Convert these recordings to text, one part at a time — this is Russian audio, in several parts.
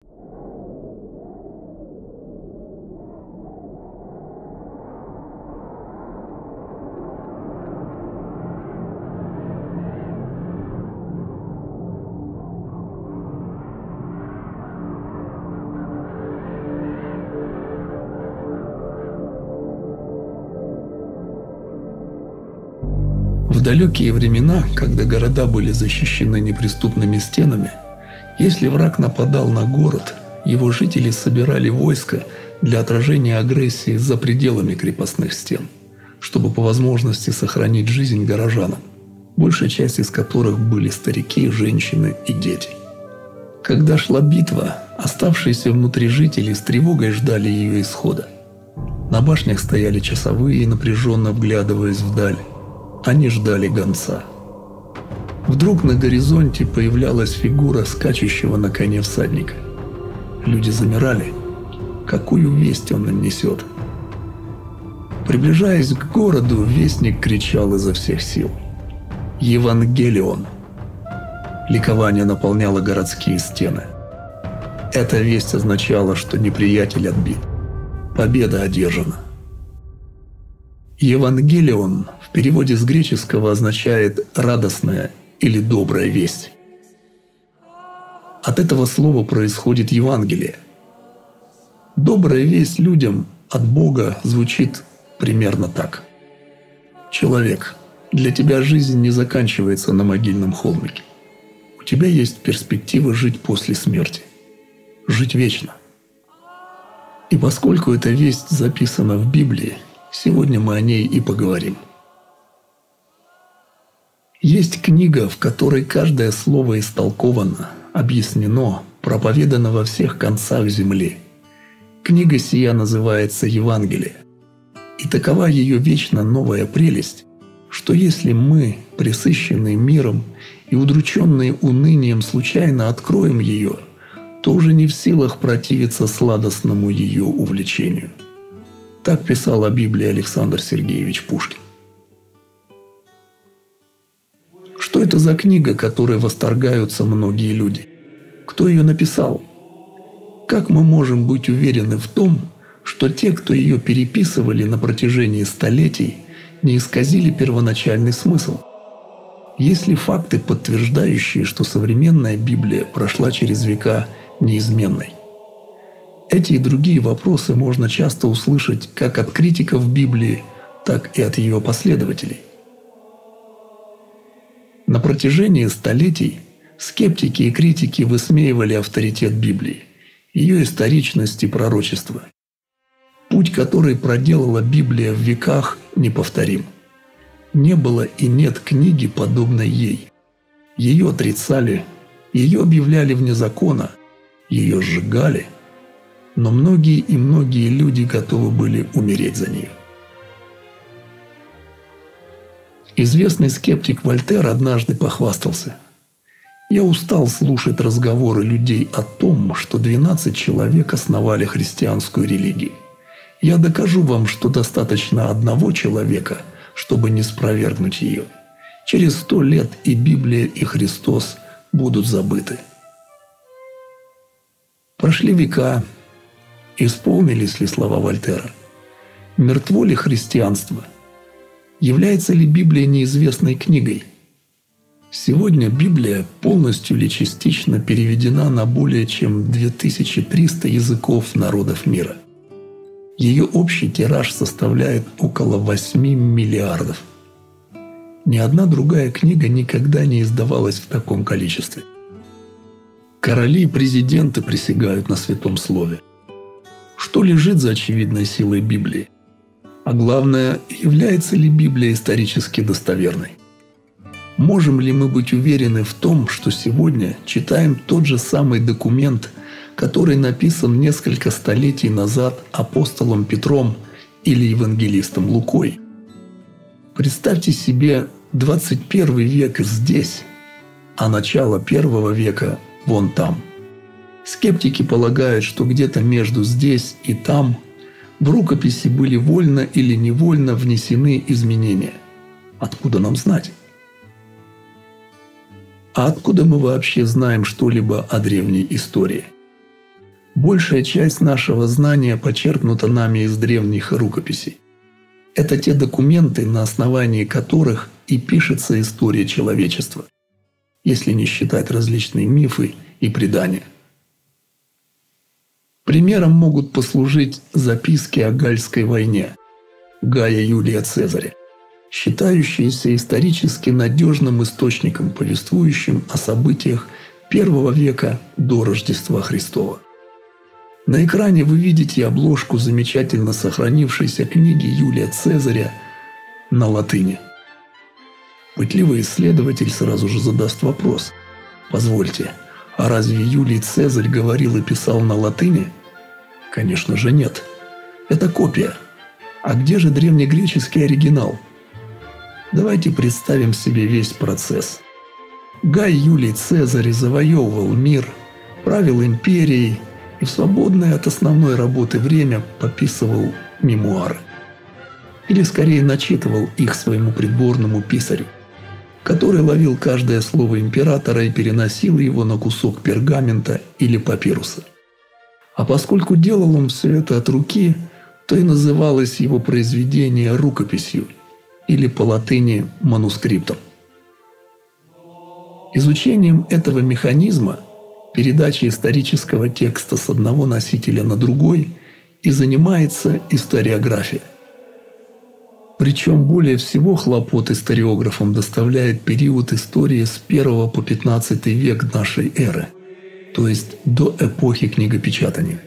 В далекие времена, когда города были защищены неприступными стенами, если враг нападал на город, его жители собирали войско для отражения агрессии за пределами крепостных стен, чтобы по возможности сохранить жизнь горожанам, большая часть из которых были старики, женщины и дети. Когда шла битва, оставшиеся внутри жители с тревогой ждали ее исхода. На башнях стояли часовые, напряженно вглядываясь вдаль. Они ждали гонца. Вдруг на горизонте появлялась фигура скачущего на коне всадника. Люди замирали. Какую весть он им несет? Приближаясь к городу, вестник кричал изо всех сил: «Евангелион!» Ликование наполняло городские стены. Эта весть означала, что неприятель отбит. Победа одержана. Евангелион в переводе с греческого означает «радостная» или «добрая весть». От этого слова происходит Евангелие. Добрая весть людям от Бога звучит примерно так: «Человек, для тебя жизнь не заканчивается на могильном холмике. У тебя есть перспектива жить после смерти, жить вечно». И поскольку эта весть записана в Библии, сегодня мы о ней и поговорим. Есть книга, в которой каждое слово истолковано, объяснено, проповедано во всех концах земли. Книга сия называется Евангелие. И такова ее вечно новая прелесть, что если мы, пресыщенные миром и удрученные унынием, случайно откроем ее, то уже не в силах противиться сладостному ее увлечению. Так писал о Библии Александр Сергеевич Пушкин. Что это за книга, которой восторгаются многие люди? Кто ее написал? Как мы можем быть уверены в том, что те, кто ее переписывали на протяжении столетий, не исказили первоначальный смысл? Есть ли факты, подтверждающие, что современная Библия прошла через века неизменной? Эти и другие вопросы можно часто услышать как от критиков Библии, так и от ее последователей. На протяжении столетий скептики и критики высмеивали авторитет Библии, ее историчность и пророчество. Путь, который проделала Библия в веках, неповторим. Не было и нет книги, подобной ей. Ее отрицали, ее объявляли вне закона, ее сжигали, но многие и многие люди готовы были умереть за нее. Известный скептик Вольтер однажды похвастался: «Я устал слушать разговоры людей о том, что 12 человек основали христианскую религию. Я докажу вам, что достаточно одного человека, чтобы не спровергнуть ее. Через 100 лет и Библия, и Христос будут забыты». Прошли века. Исполнились ли слова Вольтера? Мертво ли христианство? Является ли Библия неизвестной книгой? Сегодня Библия полностью или частично переведена на более чем 2300 языков народов мира. Ее общий тираж составляет около 8 миллиардов. Ни одна другая книга никогда не издавалась в таком количестве. Короли и президенты присягают на святом слове. Что лежит за очевидной силой Библии? А главное, является ли Библия исторически достоверной? Можем ли мы быть уверены в том, что сегодня читаем тот же самый документ, который написан несколько столетий назад апостолом Петром или евангелистом Лукой? Представьте себе 21 век здесь, а начало 1 века вон там. Скептики полагают, что где-то между здесь и там в рукописи были вольно или невольно внесены изменения. Откуда нам знать? А откуда мы вообще знаем что-либо о древней истории? Большая часть нашего знания почерпнута нами из древних рукописей. Это те документы, на основании которых и пишется история человечества, если не считать различные мифы и предания. Примером могут послужить записки о Гальской войне Гая Юлия Цезаря, считающиеся исторически надежным источником, повествующим о событиях I века до Рождества Христова. На экране вы видите обложку замечательно сохранившейся книги Юлия Цезаря на латыни. Пытливый исследователь сразу же задаст вопрос: позвольте, а разве Юлий Цезарь говорил и писал на латыни? Конечно же нет. Это копия. А где же древнегреческий оригинал? Давайте представим себе весь процесс. Гай Юлий Цезарь завоевывал мир, правил империей и в свободное от основной работы время пописывал мемуары. Или скорее начитывал их своему придворному писарю, который ловил каждое слово императора и переносил его на кусок пергамента или папируса. А поскольку делал он все это от руки, то и называлось его произведение рукописью или по латыни манускриптом. Изучением этого механизма передачи исторического текста с одного носителя на другой и занимается историография. Причем более всего хлопот историографам доставляет период истории с 1 по 15 век нашей эры, то есть до эпохи книгопечатания.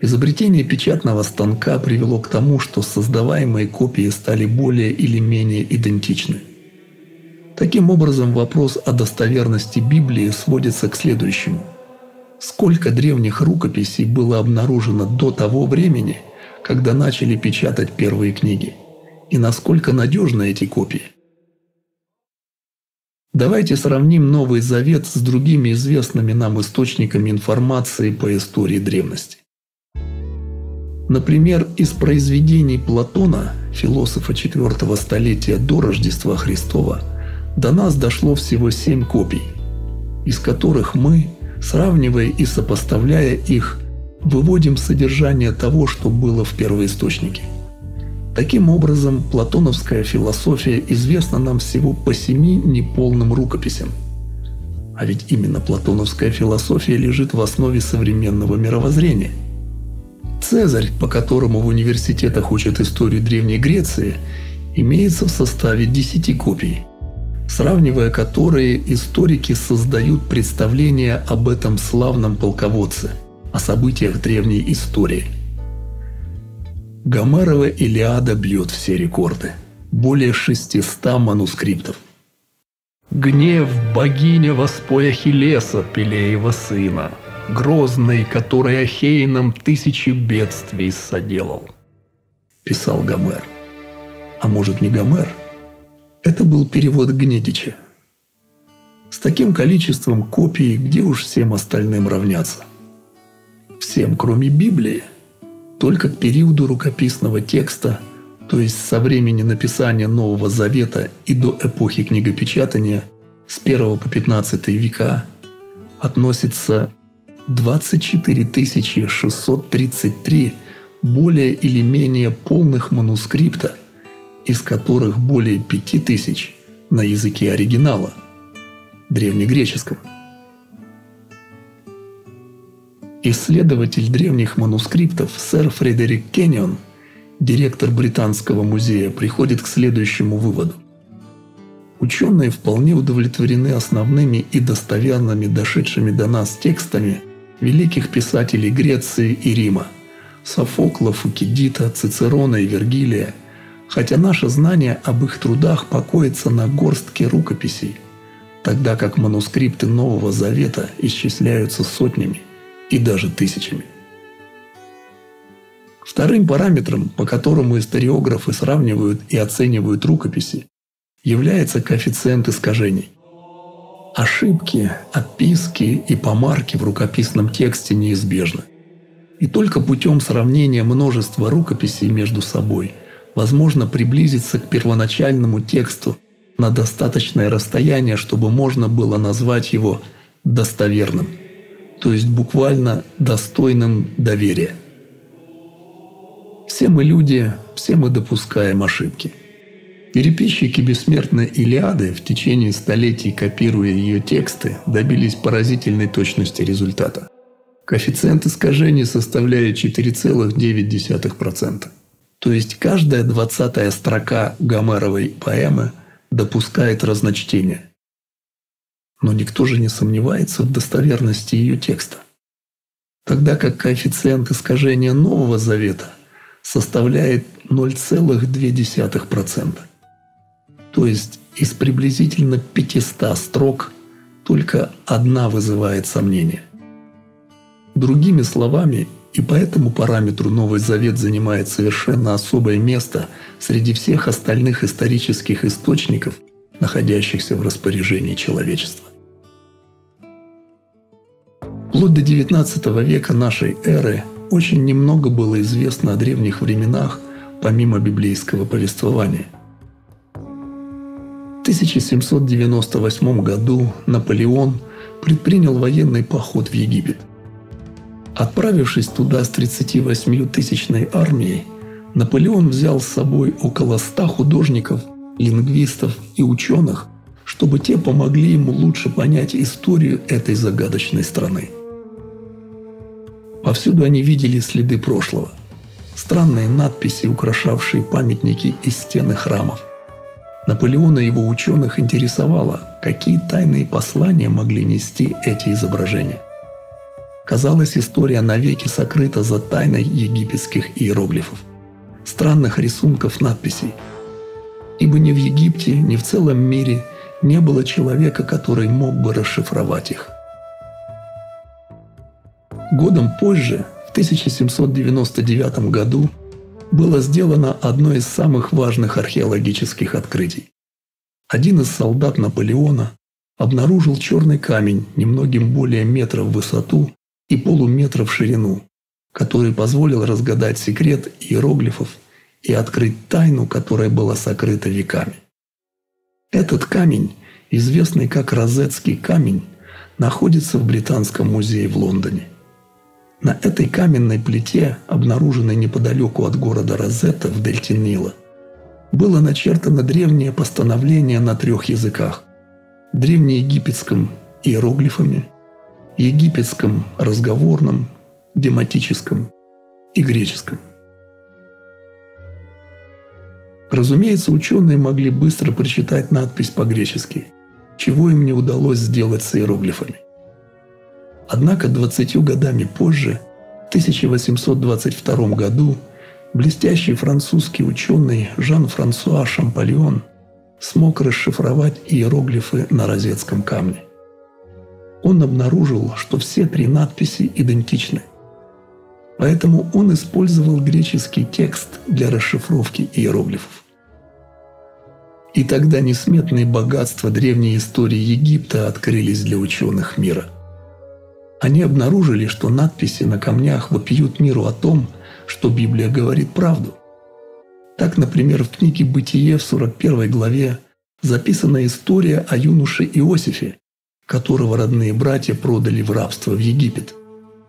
Изобретение печатного станка привело к тому, что создаваемые копии стали более или менее идентичны. Таким образом, вопрос о достоверности Библии сводится к следующему. Сколько древних рукописей было обнаружено до того времени, когда начали печатать первые книги? И насколько надежны эти копии? Давайте сравним Новый Завет с другими известными нам источниками информации по истории древности. Например, из произведений Платона, философа IV столетия до Рождества Христова, до нас дошло всего 7 копий, из которых мы, сравнивая и сопоставляя их, выводим содержание того, что было в первоисточнике. Таким образом, платоновская философия известна нам всего по 7 неполным рукописям. А ведь именно платоновская философия лежит в основе современного мировоззрения. Цезарь, по которому в университетах учат историю Древней Греции, имеется в составе 10 копий, сравнивая которые историки создают представление об этом славном полководце, о событиях древней истории. Гомерова Илиада бьет все рекорды. Более 600 манускриптов. «Гнев богиня воспой Ахиллеса, Пелеева сына, грозный, который Ахеянам 1000 бедствий соделал», – писал Гомер. А может, не Гомер? Это был перевод Гнедича. С таким количеством копий где уж всем остальным равняться? Всем, кроме Библии. Только к периоду рукописного текста, то есть со времени написания Нового Завета и до эпохи книгопечатания с 1 по 15 века, относится 24 633 более или менее полных манускрипта, из которых более 5000 на языке оригинала, древнегреческого. Исследователь древних манускриптов сэр Фредерик Кеннион, директор Британского музея, приходит к следующему выводу. Ученые вполне удовлетворены основными и достоверными дошедшими до нас текстами великих писателей Греции и Рима – Софокла, Фукидида, Цицерона и Вергилия, хотя наше знание об их трудах покоится на горстке рукописей, тогда как манускрипты Нового Завета исчисляются сотнями и даже тысячами. Вторым параметром, по которому историографы сравнивают и оценивают рукописи, является коэффициент искажений. Ошибки, описки и помарки в рукописном тексте неизбежны. И только путем сравнения множества рукописей между собой возможно приблизиться к первоначальному тексту на достаточное расстояние, чтобы можно было назвать его достоверным, то есть буквально достойным доверия. Все мы люди, все мы допускаем ошибки. Переписчики бессмертной «Илиады», в течение столетий копируя ее тексты, добились поразительной точности результата. Коэффициент искажений составляет 4,9%. То есть каждая 20-я строка Гомеровой поэмы допускает разночтение. Но никто же не сомневается в достоверности ее текста. Тогда как коэффициент искажения Нового Завета составляет 0,2%. То есть из приблизительно 500 строк только одна вызывает сомнения. Другими словами, и по этому параметру Новый Завет занимает совершенно особое место среди всех остальных исторических источников, находящихся в распоряжении человечества. Вплоть до XIX века нашей эры очень немного было известно о древних временах, помимо библейского повествования. В 1798 году Наполеон предпринял военный поход в Египет. Отправившись туда с 38-тысячной армией, Наполеон взял с собой около 100 художников, лингвистов и ученых, чтобы те помогли ему лучше понять историю этой загадочной страны. Повсюду они видели следы прошлого, странные надписи, украшавшие памятники и стены храмов. Наполеона и его ученых интересовало, какие тайные послания могли нести эти изображения. Казалось, история навеки сокрыта за тайной египетских иероглифов, странных рисунков надписей. Ибо ни в Египте, ни в целом мире не было человека, который мог бы расшифровать их. Годом позже, в 1799 году, было сделано одно из самых важных археологических открытий. Один из солдат Наполеона обнаружил черный камень немногим более метра в высоту и полуметра в ширину, который позволил разгадать секрет иероглифов и открыть тайну, которая была сокрыта веками. Этот камень, известный как Розетский камень, находится в Британском музее в Лондоне. На этой каменной плите, обнаруженной неподалеку от города Розетта в дельте Нила, было начертано древнее постановление на 3 языках – древнеегипетском иероглифами, египетском разговорном, дематическом и греческом. Разумеется, ученые могли быстро прочитать надпись по-гречески, чего им не удалось сделать с иероглифами. Однако 20 годами позже, в 1822 году, блестящий французский ученый Жан-Франсуа Шампольон смог расшифровать иероглифы на Розетском камне. Он обнаружил, что все 3 надписи идентичны. Поэтому он использовал греческий текст для расшифровки иероглифов. И тогда несметные богатства древней истории Египта открылись для ученых мира. Они обнаружили, что надписи на камнях вопиют миру о том, что Библия говорит правду. Так, например, в книге «Бытие» в 41 главе записана история о юноше Иосифе, которого родные братья продали в рабство в Египет,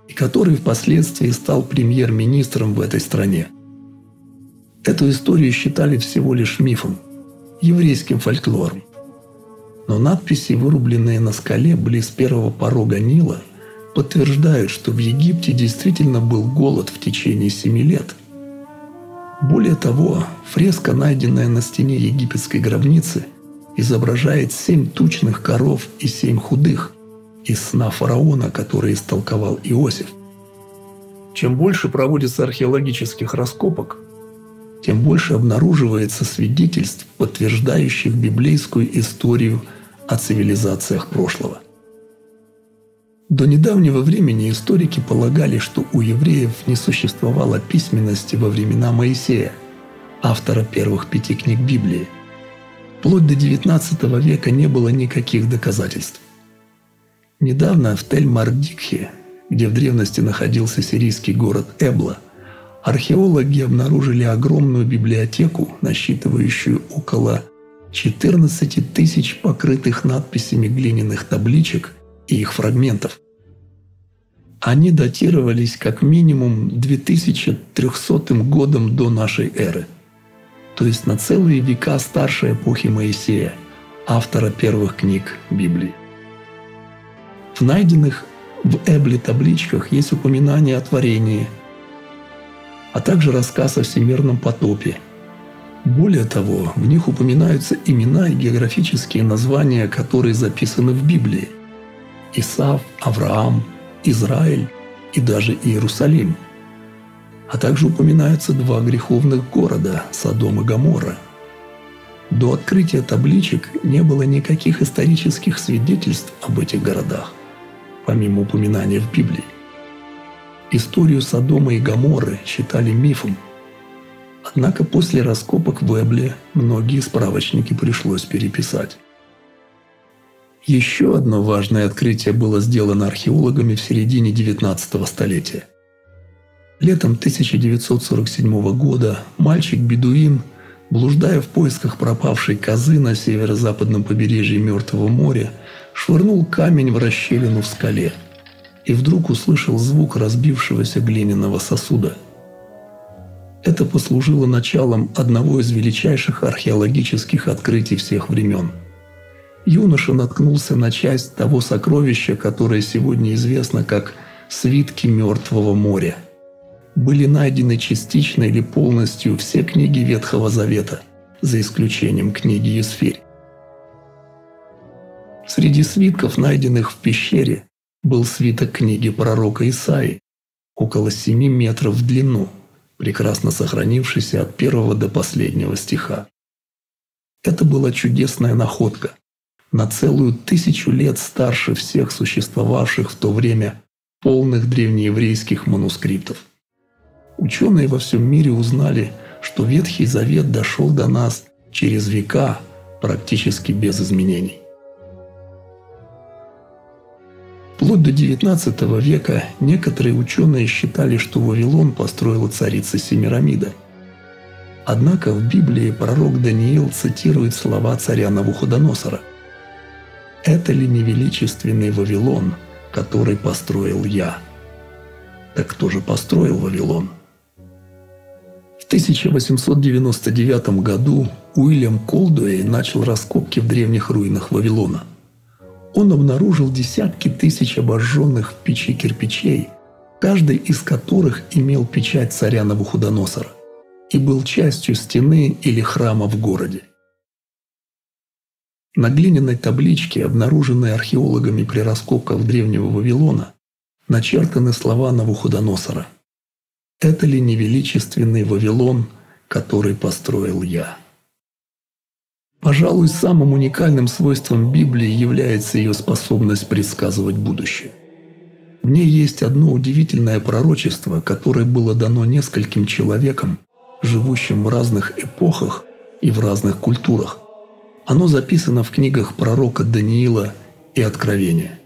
и который впоследствии стал премьер-министром в этой стране. Эту историю считали всего лишь мифом, еврейским фольклором. Но надписи, вырубленные на скале близ первого порога Нила, подтверждают, что в Египте действительно был голод в течение 7 лет. Более того, фреска, найденная на стене египетской гробницы, изображает 7 тучных коров и 7 худых из сна фараона, который истолковал Иосиф. Чем больше проводится археологических раскопок, тем больше обнаруживается свидетельств, подтверждающих библейскую историю о цивилизациях прошлого. До недавнего времени историки полагали, что у евреев не существовало письменности во времена Моисея, автора первых 5 книг Библии. Вплоть до XIX века не было никаких доказательств. Недавно в Тель-Мардикхе, где в древности находился сирийский город Эбла, археологи обнаружили огромную библиотеку, насчитывающую около 14 тысяч покрытых надписями глиняных табличек и их фрагментов. Они датировались как минимум 2300 годом до нашей эры, то есть на целые века старше эпохи Моисея, автора первых книг Библии. В найденных в Эбле табличках есть упоминание о творении, а также рассказ о всемирном потопе. Более того, в них упоминаются имена и географические названия, которые записаны в Библии: Исав, Авраам, Израиль и даже Иерусалим. А также упоминаются два греховных города – Содом и Гоморра. До открытия табличек не было никаких исторических свидетельств об этих городах, помимо упоминания в Библии. Историю Содома и Гоморры считали мифом. Однако после раскопок в Эбле многие справочники пришлось переписать. Еще одно важное открытие было сделано археологами в середине XIX столетия. Летом 1947 года мальчик-бедуин, блуждая в поисках пропавшей козы на северо-западном побережье Мертвого моря, швырнул камень в расщелину в скале и вдруг услышал звук разбившегося глиняного сосуда. Это послужило началом одного из величайших археологических открытий всех времен. Юноша наткнулся на часть того сокровища, которое сегодня известно как «Свитки Мертвого моря». Были найдены частично или полностью все книги Ветхого Завета, за исключением книги Есфирь. Среди свитков, найденных в пещере, был свиток книги пророка Исаии, около 7 метров в длину, прекрасно сохранившийся от первого до последнего стиха. Это была чудесная находка, на целую 1000 лет старше всех существовавших в то время полных древнееврейских манускриптов. Ученые во всем мире узнали, что Ветхий Завет дошел до нас через века практически без изменений. Вплоть до XIX века некоторые ученые считали, что Вавилон построила царица Семирамида. Однако в Библии пророк Даниил цитирует слова царя Навуходоносора: «Это ли не величественный Вавилон, который построил я?» Так кто же построил Вавилон? В 1899 году Уильям Колдуэй начал раскопки в древних руинах Вавилона. Он обнаружил десятки тысяч обожженных в печи кирпичей, каждый из которых имел печать царя Навуходоносора и был частью стены или храма в городе. На глиняной табличке, обнаруженной археологами при раскопках древнего Вавилона, начертаны слова Навуходоносора: «Это ли не величественный Вавилон, который построил я?» Пожалуй, самым уникальным свойством Библии является ее способность предсказывать будущее. В ней есть одно удивительное пророчество, которое было дано нескольким человекам, живущим в разных эпохах и в разных культурах. Оно записано в книгах пророка Даниила и Откровения.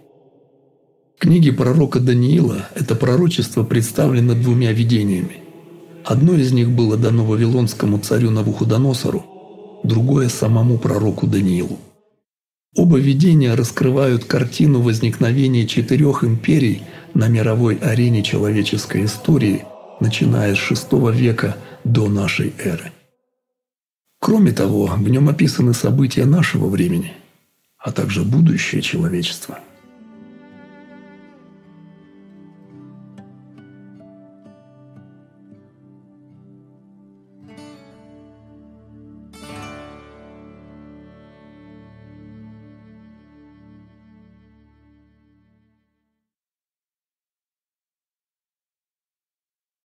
В книге пророка Даниила это пророчество представлено двумя видениями. Одно из них было дано вавилонскому царю Навуходоносору, другое – самому пророку Даниилу. Оба видения раскрывают картину возникновения 4 империй на мировой арене человеческой истории, начиная с VI века до нашей эры. Кроме того, в нем описаны события нашего времени, а также будущее человечества.